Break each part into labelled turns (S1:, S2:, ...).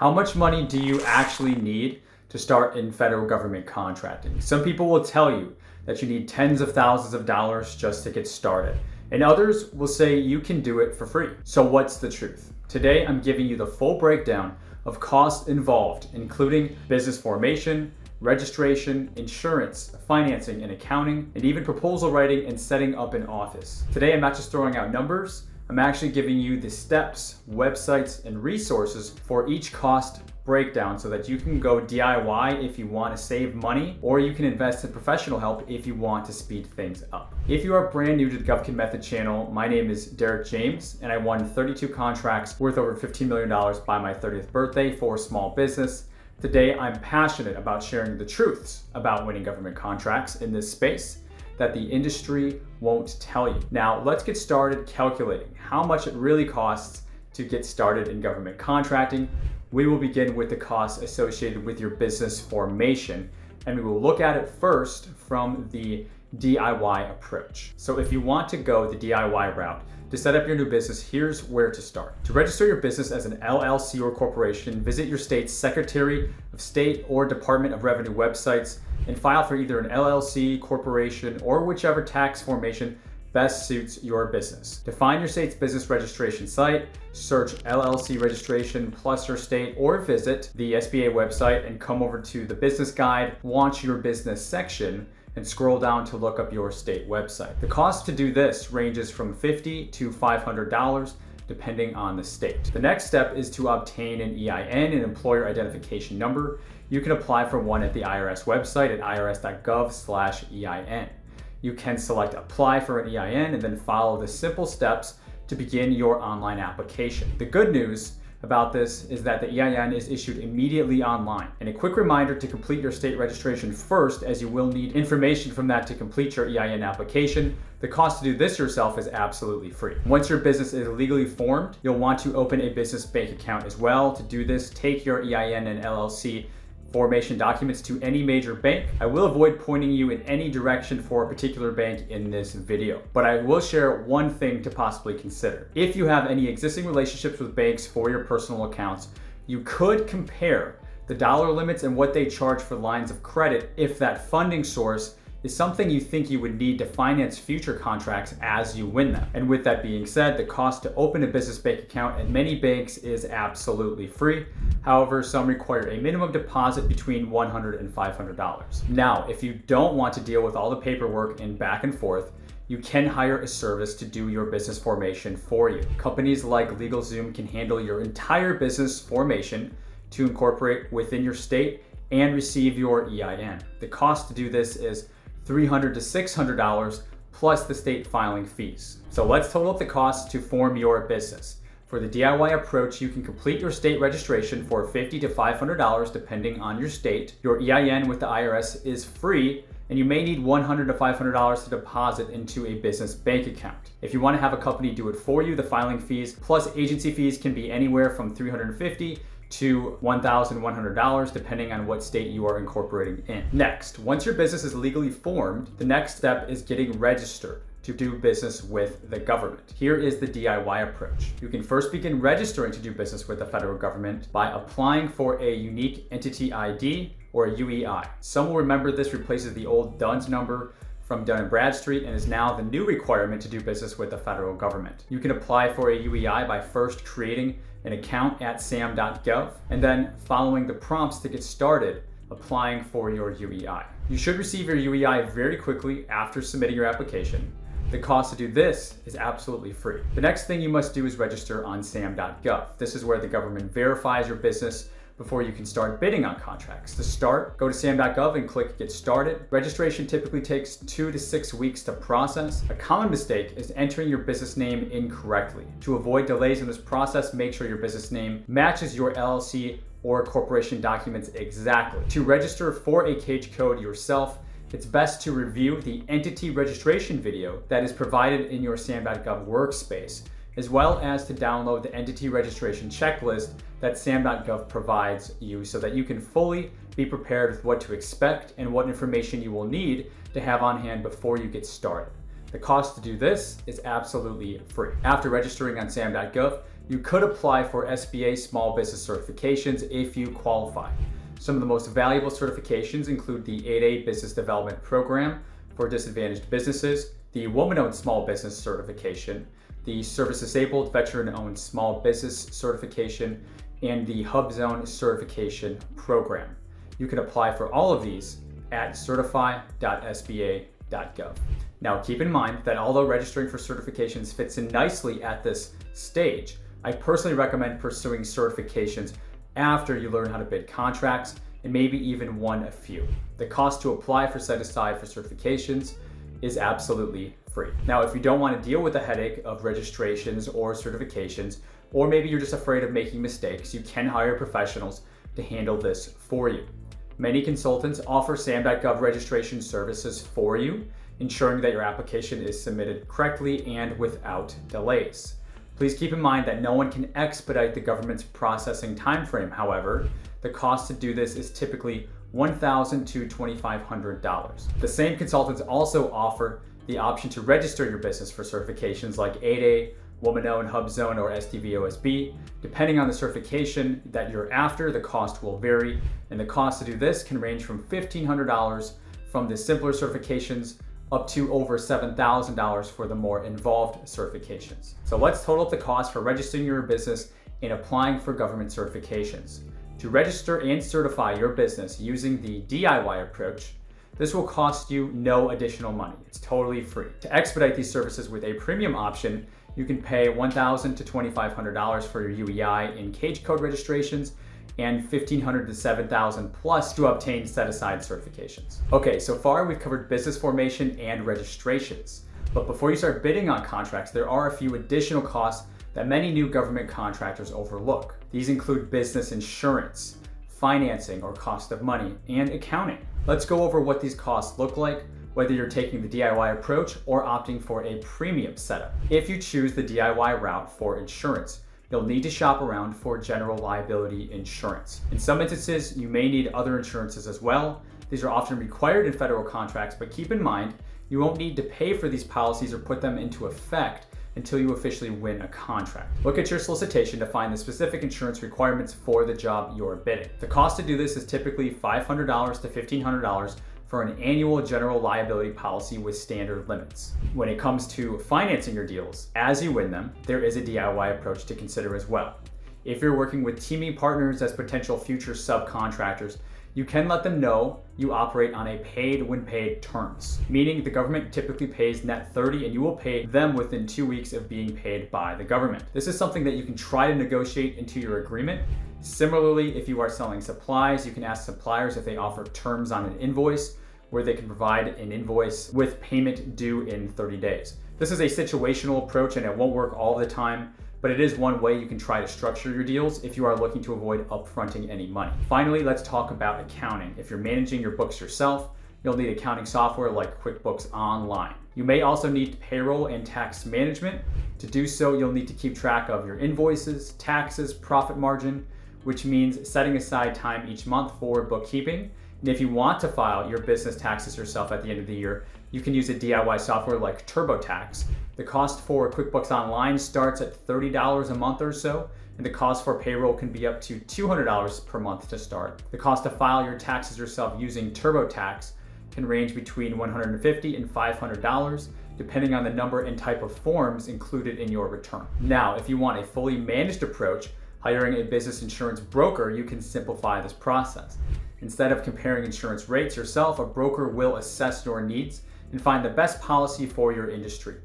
S1: How much money do you actually need to start in federal government contracting? Some people will tell you that you need tens of thousands of dollars just to get started, and others will say you can do it for free. So what's the truth? Today, I'm giving you the full breakdown of costs involved, including business formation, registration, insurance, financing and accounting, and even proposal writing and setting up an office. Today, I'm not just throwing out numbers, I'm actually giving you the steps, websites, and resources for each cost breakdown so that you can go DIY if you want to save money, or you can invest in professional help if you want to speed things up. If you are brand new to the GovKidMethod channel, my name is Derek James, and I won 32 contracts worth over $15 million by my 30th birthday for small business. Today, I'm passionate about sharing the truths about winning government contracts in this space that the industry won't tell you. Now, let's get started calculating how much it really costs to get started in government contracting. We will begin with the costs associated with your business formation, and we will look at it first from the DIY approach. So if you want to go the DIY route to set up your new business, here's where to start. To register your business as an LLC or corporation, visit your state's Secretary of State or Department of Revenue websites and file for either an LLC, corporation, or whichever tax formation best suits your business. To find your state's business registration site, search LLC registration plus your state, or visit the SBA website and come over to the business guide, launch your business section, and scroll down to look up your state website. The cost to do this ranges from $50 to $500 depending on the state. The next step is to obtain an EIN, an employer identification number. You can apply for one at the IRS website at irs.gov/EIN. You can select apply for an EIN and then follow the simple steps to begin your online application. The good news about this is that the EIN is issued immediately online. And a quick reminder to complete your state registration first, as you will need information from that to complete your EIN application. The cost to do this yourself is absolutely free. Once your business is legally formed, you'll want to open a business bank account as well. To do this, take your EIN and LLC formation documents to any major bank. I will avoid pointing you in any direction for a particular bank in this video, but I will share one thing to possibly consider. If you have any existing relationships with banks for your personal accounts, you could compare the dollar limits and what they charge for lines of credit if that funding source is something you think you would need to finance future contracts as you win them. And with that being said, the cost to open a business bank account at many banks is absolutely free. However, some require a minimum deposit between $100 and $500. Now, if you don't want to deal with all the paperwork and back and forth, you can hire a service to do your business formation for you. Companies like LegalZoom can handle your entire business formation to incorporate within your state and receive your EIN. The cost to do this is $300 to $600 plus the state filing fees. So let's total up the costs to form your business. For the DIY approach, you can complete your state registration for $50 to $500 depending on your state. Your EIN with the IRS is free, and you may need $100 to $500 to deposit into a business bank account. If you want to have a company do it for you, the filing fees plus agency fees can be anywhere from $350 to $1,100 depending on what state you are incorporating in. Next, once your business is legally formed, the next step is getting registered to do business with the government. Here is the DIY approach. You can first begin registering to do business with the federal government by applying for a unique entity ID or a UEI. Some will remember this replaces the old DUNS number from Dun & Bradstreet and is now the new requirement to do business with the federal government. You can apply for a UEI by first creating an account at sam.gov and then following the prompts to get started applying for your UEI. You should receive your UEI very quickly after submitting your application. The cost to do this is absolutely free. The next thing you must do is register on sam.gov. This is where the government verifies your business before you can start bidding on contracts. To start, go to sam.gov and click Get Started. Registration typically takes 2 to 6 weeks to process. A common mistake is entering your business name incorrectly. To avoid delays in this process, make sure your business name matches your LLC or corporation documents exactly. To register for a cage code yourself, it's best to review the entity registration video that is provided in your sam.gov workspace, as well as to download the entity registration checklist that sam.gov provides you so that you can fully be prepared with what to expect and what information you will need to have on hand before you get started. The cost to do this is absolutely free. After registering on sam.gov, You could apply for SBA small business certifications if you qualify. Some of the most valuable certifications include the 8A Business Development Program for disadvantaged businesses, the Woman-Owned Small Business Certification, the Service Disabled Veteran-Owned Small Business Certification, and the HubZone Certification Program. You can apply for all of these at certify.sba.gov. Now keep in mind that although registering for certifications fits in nicely at this stage, I personally recommend pursuing certifications after you learn how to bid contracts and maybe even won a few. The cost to apply for set aside for certifications is absolutely free. Now, if you don't want to deal with the headache of registrations or certifications, or maybe you're just afraid of making mistakes, you can hire professionals to handle this for you. Many consultants offer sam.gov registration services for you, ensuring that your application is submitted correctly and without delays. Please keep in mind that no one can expedite the government's processing timeframe. However, the cost to do this is typically $1,000 to $2,500. The same consultants also offer the option to register your business for certifications like 8A, Woman-Owned, HubZone, or SDVOSB. Depending on the certification that you're after, the cost will vary, and the cost to do this can range from $1,500 from the simpler certifications up to over $7,000 for the more involved certifications. So let's total up the cost for registering your business and applying for government certifications. To register and certify your business using the DIY approach, this will cost you no additional money. It's totally free. To expedite these services with a premium option, you can pay $1,000 to $2,500 for your UEI and cage code registrations and $1,500 to $7,000 plus to obtain set-aside certifications. Okay, so far we've covered business formation and registrations. But before you start bidding on contracts, there are a few additional costs that many new government contractors overlook. These include business insurance, financing or cost of money, and accounting. Let's go over what these costs look like, whether you're taking the DIY approach or opting for a premium setup. If you choose the DIY route for insurance, you'll need to shop around for general liability insurance. In some instances, you may need other insurances as well. These are often required in federal contracts, but keep in mind, you won't need to pay for these policies or put them into effect until you officially win a contract. Look at your solicitation to find the specific insurance requirements for the job you're bidding. The cost to do this is typically $500 to $1,500 for an annual general liability policy with standard limits. When it comes to financing your deals, as you win them, there is a DIY approach to consider as well. If you're working with teaming partners as potential future subcontractors, you can let them know you operate on a paid when paid terms, meaning the government typically pays net 30 and you will pay them within 2 weeks of being paid by the government. This is something that you can try to negotiate into your agreement. Similarly, if you are selling supplies, you can ask suppliers if they offer terms on an invoice where they can provide an invoice with payment due in 30 days. This is a situational approach and it won't work all the time, but it is one way you can try to structure your deals if you are looking to avoid upfronting any money. Finally, let's talk about accounting. If you're managing your books yourself, you'll need accounting software like QuickBooks Online. You may also need payroll and tax management. To do so, you'll need to keep track of your invoices, taxes, profit margin, which means setting aside time each month for bookkeeping. And if you want to file your business taxes yourself at the end of the year, you can use a DIY software like TurboTax. The cost for QuickBooks Online starts at $30 a month or so, and the cost for payroll can be up to $200 per month to start. The cost to file your taxes yourself using TurboTax can range between $150 and $500, depending on the number and type of forms included in your return. Now, if you want a fully managed approach, hiring a business insurance broker, you can simplify this process. Instead of comparing insurance rates yourself, a broker will assess your needs and find the best policy for your industry.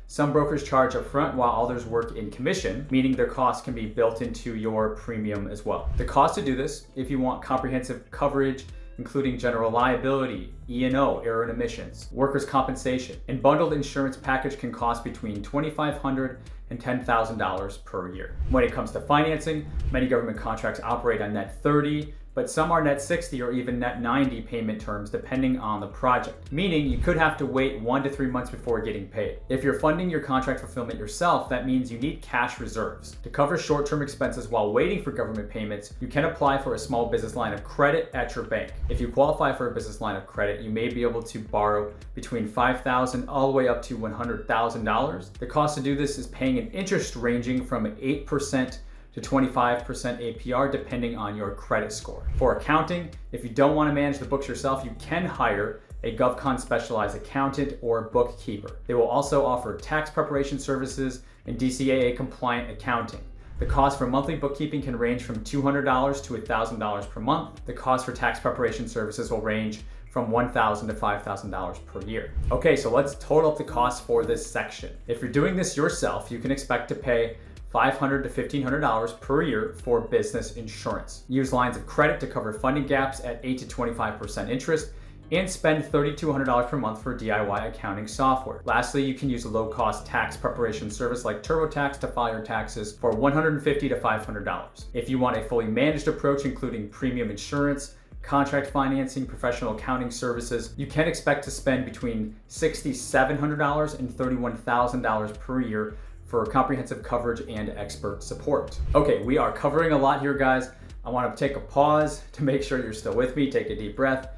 S1: Some brokers charge upfront while others work in commission, meaning their costs can be built into your premium as well. The cost to do this, if you want comprehensive coverage, including general liability, E&O, error and emissions, workers' compensation, and bundled insurance package can cost between $2,500 and $10,000 per year. When it comes to financing, many government contracts operate on net 30, but but some are net 60 or even net 90 payment terms depending on the project, meaning you could have to wait 1 to 3 months before getting paid. If you're funding your contract fulfillment yourself, that means you need cash reserves. To cover short-term expenses while waiting for government payments, you can apply for a small business line of credit at your bank. If you qualify for a business line of credit, you may be able to borrow between $5,000 all the way up to $100,000. The cost to do this is paying an interest ranging from 8% to 25% APR depending on your credit score. For accounting, if you don't want to manage the books yourself, you can hire a GovCon specialized accountant or bookkeeper. They will also offer tax preparation services and DCAA compliant accounting. The cost for monthly bookkeeping can range from $200 to $1,000 per month. The cost for tax preparation services will range from $1,000 to $5,000 per year. Okay, so let's total up the cost for this section. If you're doing this yourself, you can expect to pay $500 to $1,500 per year for business insurance. Use lines of credit to cover funding gaps at 8 to 25% interest, and spend $3,200 per month for DIY accounting software. Lastly, you can use a low-cost tax preparation service like TurboTax to file your taxes for $150 to $500. If you want a fully managed approach, including premium insurance, contract financing, professional accounting services, you can expect to spend between $6,700 and $31,000 per year for comprehensive coverage and expert support. Okay, we are covering a lot here, guys. I want to take a pause to make sure you're still with me. Take a deep breath.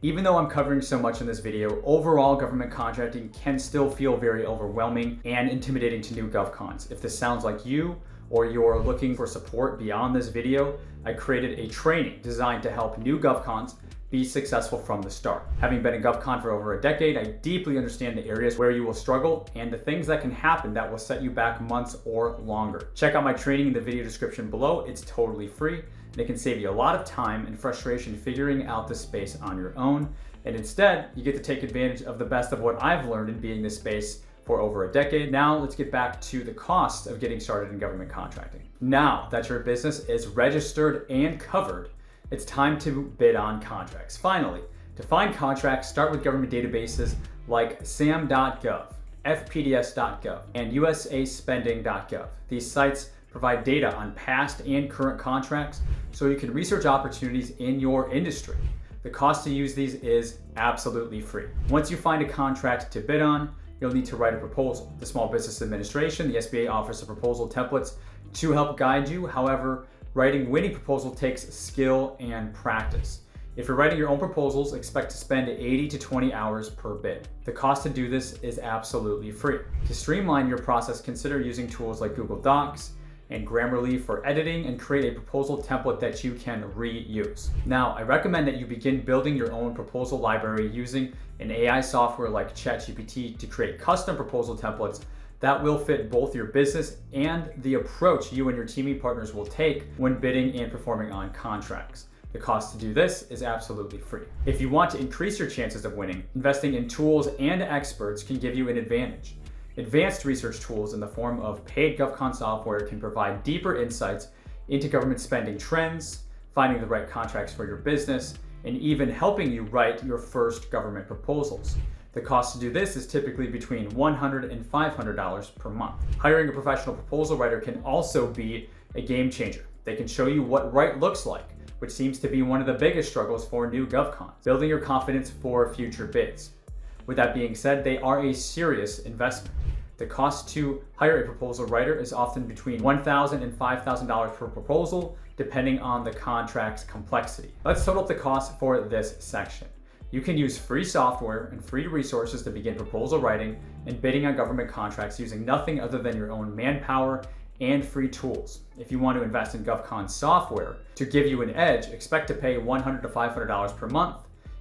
S1: Even though I'm covering so much in this video, overall government contracting can still feel very overwhelming and intimidating to new GovCons. If this sounds like you, or you're looking for support beyond this video, I created a training designed to help new GovCons be successful from the start. Having been in GovCon for over a decade, I deeply understand the areas where you will struggle and the things that can happen that will set you back months or longer. Check out my training in the video description below. It's totally free and it can save you a lot of time and frustration figuring out the space on your own. And instead, you get to take advantage of the best of what I've learned in being in this space for over a decade. Now let's get back to the cost of getting started in government contracting. Now that your business is registered and covered, it's time to bid on contracts. Finally, to find contracts, start with government databases like sam.gov, fpds.gov, and usaspending.gov. These sites provide data on past and current contracts so you can research opportunities in your industry. The cost to use these is absolutely free. Once you find a contract to bid on, you'll need to write a proposal. The Small Business Administration, the SBA, offers a proposal templates to help guide you. However, writing winning proposal takes skill and practice. If you're writing your own proposals, expect to spend 80 to 20 hours per bid. The cost to do this is absolutely free. To streamline your process, consider using tools like Google Docs and Grammarly for editing and create a proposal template that you can reuse. Now, I recommend that you begin building your own proposal library using an AI software like ChatGPT to create custom proposal templates that will fit both your business and the approach you and your teaming partners will take when bidding and performing on contracts. The cost to do this is absolutely free. If you want to increase your chances of winning, investing in tools and experts can give you an advantage. Advanced research tools in the form of paid GovCon software can provide deeper insights into government spending trends, finding the right contracts for your business, and even helping you write your first government proposals. The cost to do this is typically between $100 and $500 per month. Hiring a professional proposal writer can also be a game changer. They can show you what right looks like, which seems to be one of the biggest struggles for new GovCons, building your confidence for future bids. With that being said, they are a serious investment. The cost to hire a proposal writer is often between $1,000 and $5,000 per proposal, depending on the contract's complexity. Let's total up the cost for this section. You can use free software and free resources to begin proposal writing and bidding on government contracts using nothing other than your own manpower and free tools. If you want to invest in GovCon software to give you an edge, expect to pay $100 to $500 per month.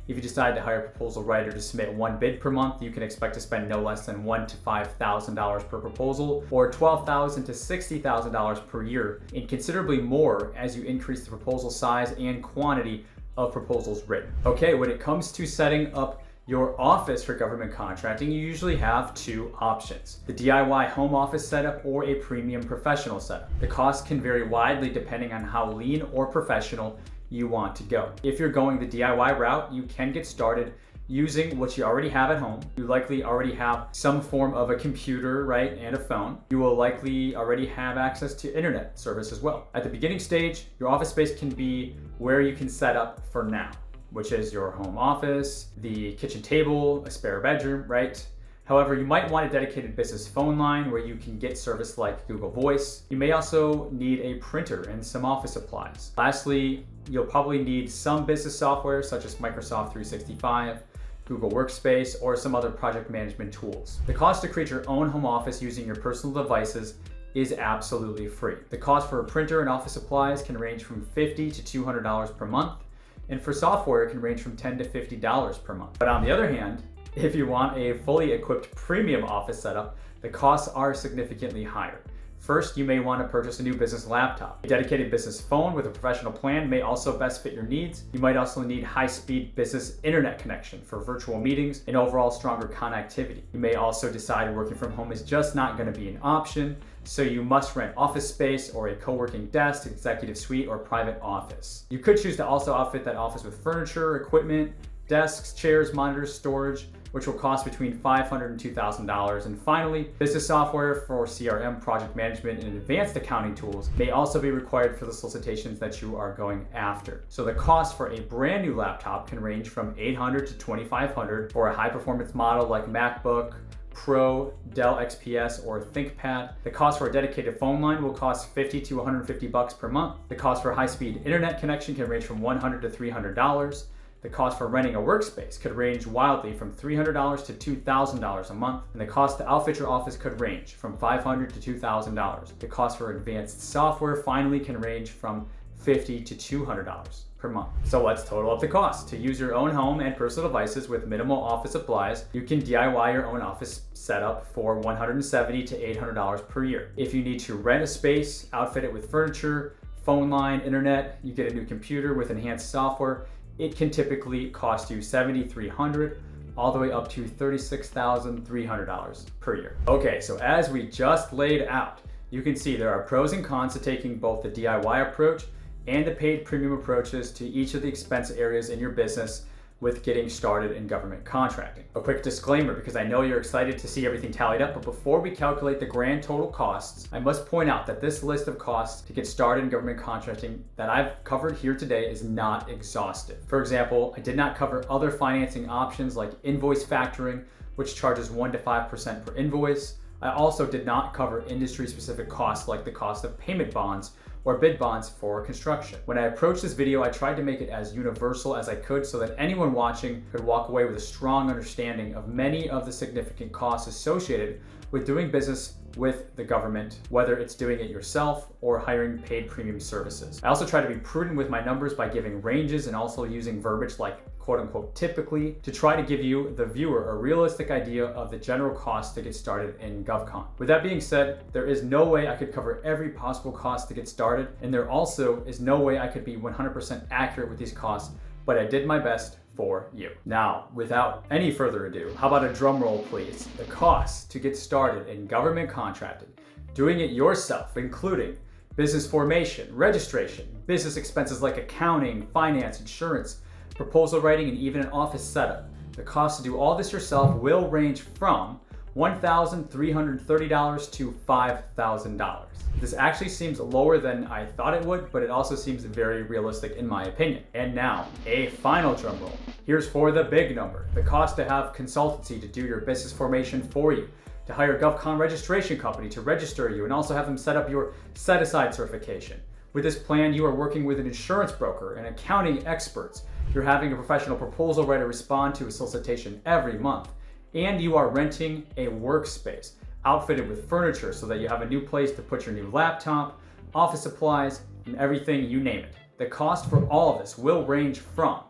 S1: If you decide to hire a proposal writer to submit one bid per month, you can expect to spend no less than $1,000 to $5,000 per proposal, or $12,000 to $60,000 per year, and considerably more as you increase the proposal size and quantity of proposals written. Okay, when it comes to setting up your office for government contracting, you usually have two options: the DIY home office setup or a premium professional setup. The cost can vary widely depending on how lean or professional you want to go. If you're going the DIY route, you can get started using what you already have at home. You likely already have some form of a computer, right, and a phone. You will likely already have access to internet service as well. At the beginning stage, your office space can be where you can set up for now, which is your home office, the kitchen table, a spare bedroom, right? However, you might want a dedicated business phone line where you can get service like Google Voice. You may also need a printer and some office supplies. Lastly, you'll probably need some business software such as Microsoft 365, Google Workspace, or some other project management tools. The cost to create your own home office using your personal devices is absolutely free. The cost for a printer and office supplies can range from $50 to $200 per month, and for software it can range from $10 to $50 per month. But on the other hand, if you want a fully equipped premium office setup, the costs are significantly higher. First, you may want to purchase a new business laptop. A dedicated business phone with a professional plan may also best fit your needs. You might also need high-speed business internet connection for virtual meetings and overall stronger connectivity. You may also decide working from home is just not going to be an option, so you must rent office space or a co-working desk, executive suite, or private office. You could choose to also outfit that office with furniture, equipment, desks, chairs, monitors, storage, which will cost between $500 and $2,000. And finally, business software for CRM, project management, and advanced accounting tools may also be required for the solicitations that you are going after. So the cost for a brand new laptop can range from $800 to $2,500 for a high performance model like MacBook Pro, Dell XPS, or ThinkPad. The cost for a dedicated phone line will cost $50 to $150 per month. The cost for a high-speed internet connection can range from $100 to $300. The cost for renting a workspace could range wildly from $300 to $2,000 a month, and the cost to outfit your office could range from $500 to $2,000. The cost for advanced software finally can range from $50 to $200 per month. So let's total up the cost. To use your own home and personal devices with minimal office supplies, you can DIY your own office setup for $170 to $800 per year. If you need to rent a space, outfit it with furniture, phone line, internet, you get a new computer with enhanced software, it can typically cost you $7,300 all the way up to $36,300 per year. Okay, so as we just laid out, you can see there are pros and cons to taking both the DIY approach and the paid premium approaches to each of the expense areas in your business with getting started in government contracting. A quick disclaimer, because I know you're excited to see everything tallied up, but before we calculate the grand total costs, I must point out that this list of costs to get started in government contracting that I've covered here today is not exhaustive. For example, I did not cover other financing options like invoice factoring, which charges 1% to 5% per invoice. I also did not cover industry-specific costs like the cost of payment bonds or bid bonds for construction. When I approached this video, I tried to make it as universal as I could so that anyone watching could walk away with a strong understanding of many of the significant costs associated with doing business with the government, whether it's doing it yourself or hiring paid premium services. I also try to be prudent with my numbers by giving ranges and also using verbiage like quote unquote typically to try to give you, the viewer, a realistic idea of the general cost to get started in GovCon. With that being said, there is no way I could cover every possible cost to get started, and there also is no way I could be 100% accurate with these costs, but I did my best for you. Now, without any further ado, how about a drum roll, please? The cost to get started in government contracting, doing it yourself, including business formation, registration, business expenses like accounting, finance, insurance, proposal writing, and even an office setup. The cost to do all this yourself will range from $1,330 to $5,000. This actually seems lower than I thought it would, but it also seems very realistic in my opinion. And now, a final drum roll. Here's for the big number. The cost to have consultancy to do your business formation for you, to hire a GovCon registration company to register you and also have them set up your set-aside certification. With this plan, you are working with an insurance broker and accounting experts. You're having a professional proposal writer respond to a solicitation every month. And you are renting a workspace, outfitted with furniture so that you have a new place to put your new laptop, office supplies, and everything, you name it. The cost for all of this will range from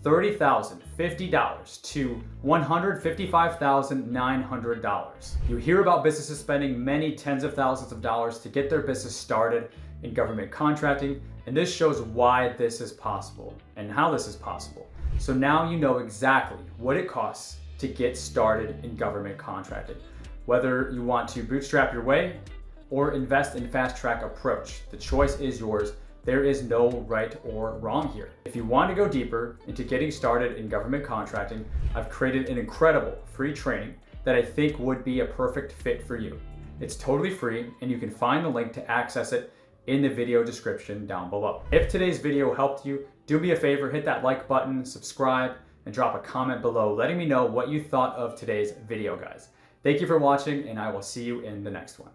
S1: $30,050 to $155,900. You hear about businesses spending many tens of thousands of dollars to get their business started in government contracting, and this shows why this is possible and how this is possible. So now you know exactly what it costs to get started in government contracting. Whether you want to bootstrap your way or invest in fast track approach, the choice is yours. There is no right or wrong here. If you want to go deeper into getting started in government contracting, I've created an incredible free training that I think would be a perfect fit for you. It's totally free, and you can find the link to access it in the video description down below. If today's video helped you, do me a favor, hit that like button, subscribe, and drop a comment below letting me know what you thought of today's video, guys. Thank you for watching, and I will see you in the next one.